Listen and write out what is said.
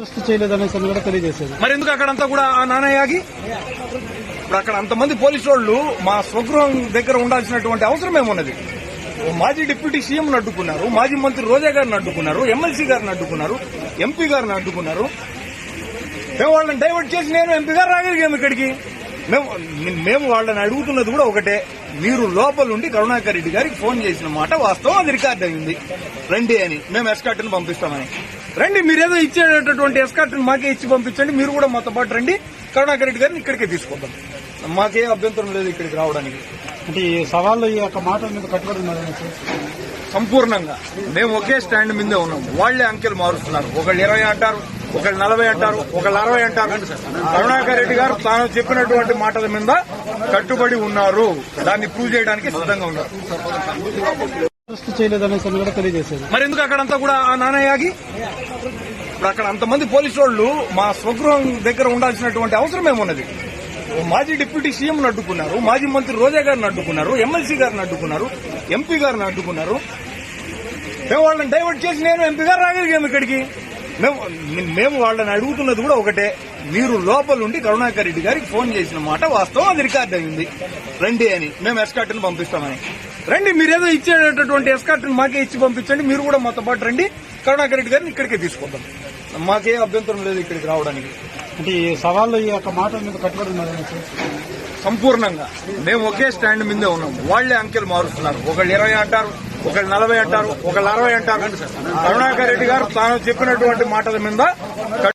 Arrest చేయలేదనే కూడా తెలియజేశారు. మరి ఎందుకు అక్కడంతా కూడా ఆ నానయ్యకి ఇప్పుడు అక్కడ అంతమంది పోలీసు వాళ్ళు మా స్వగృహం దగ్గర ఉండాల్సినటువంటి అవసరం ఏమున్నది? మాజీ డిప్యూటీ సీఎంను అడ్డుకున్నారు, మాజీ మంత్రి రోజా గారిని అడ్డుకున్నారు, ఎమ్మెల్సీ గారిని అడ్డుకున్నారు, ఎంపీ గారిని అడ్డుకున్నారు. మేము వాళ్ళని డైవర్ట్ చేసి నేను ఎంపీ గారు రాగలిగాము ఇక్కడికి. మేము వాళ్ళని అడుగుతున్నది కూడా ఒకటే, మీరు లోపలుండి కరుణాకర్ రెడ్డి గారికి ఫోన్ చేసిన మాట వాస్తవం, అది రికార్డ్ అయింది, రండి అని. మేము ఎస్కార్ట్ని పంపిస్తామని. రండి, మీరేదో ఇచ్చేటటువంటి ఎస్కార్ట్ని మాకే ఇచ్చి పంపించండి, మీరు కూడా మాతో పాటు రండి, కరుణాకర్ రెడ్డి గారిని ఇక్కడికే తీసుకొద్దాం. మాకే అభ్యంతరం లేదు ఇక్కడికి రావడానికి. అంటే ఈ సవాళ్ళు ఈ యొక్క మాట మీద కట్టుబడి ఉన్నారు సంపూర్ణంగా. మేము ఒకే స్టాండ్ మీదే ఉన్నాం. వాళ్లే అంకెలు మారుస్తున్నారు. ఒకళ్ళు 20 అంటారు, ఒకళ్ళు 40 అంటారు, ఒకళ్ళు 60 అంటారు. కరుణాకర్ రెడ్డి గారు తాను చెప్పినటువంటి మాటల మీద కట్టుబడి ఉన్నారు. దాన్ని ప్రూవ్ చేయడానికి సిద్ధంగా ఉన్నారు. అరెస్ట్ చేయలేదనే కూడా తెలియజేశారు. మరి ఎందుకు అక్కడంతా కూడా ఆ నానయ్యకి ఇప్పుడు అక్కడ అంతమంది పోలీసు వాళ్ళు మా స్వగృహం దగ్గర ఉండాల్సినటువంటి అవసరం ఏమున్నది? మాజీ డిప్యూటీ సీఎంను అడ్డుకున్నారు, మాజీ మంత్రి రోజా గారిని అడ్డుకున్నారు, ఎమ్మెల్సీ గారిని అడ్డుకున్నారు, ఎంపీ గారిని అడ్డుకున్నారు. మేము వాళ్ళని డైవర్ట్ చేసి నేను ఎంపీ గారు రాగలిగాము ఇక్కడికి. మేము వాళ్ళని అడుగుతున్నది కూడా ఒకటే, మీరు లోపలుండి కరుణాకర్ రెడ్డి గారికి ఫోన్ చేసిన మాట వాస్తవం, అది రికార్డ్ అయింది, రండి అని. మేము ఎస్కార్ట్ని పంపిస్తామని. రండి, మీరేదో ఇచ్చేటటువంటి ఎస్కార్ట్ని మాకే ఇచ్చి పంపించండి, మీరు కూడా మాతో పాటు రండి, కరుణాకర్ రెడ్డి గారిని ఇక్కడికే తీసుకొద్దాం. మాకే అభ్యంతరం లేదు ఇక్కడికి రావడానికి. అంటే ఈ సవాళ్ళు ఈ యొక్క మాట మీద కట్టుబడి ఉన్నారు సంపూర్ణంగా. మేము ఒకే స్టాండ్ మీదే ఉన్నాం. వాళ్లే అంకెలు మారుస్తున్నారు. ఒకళ్ళు 20 అంటారు, ఒకళ్ళు 40 అంటారు, ఒకళ్ళు 60 అంటారు. కరుణాకర్ రెడ్డి గారు తాను చెప్పినటువంటి మాటల మీద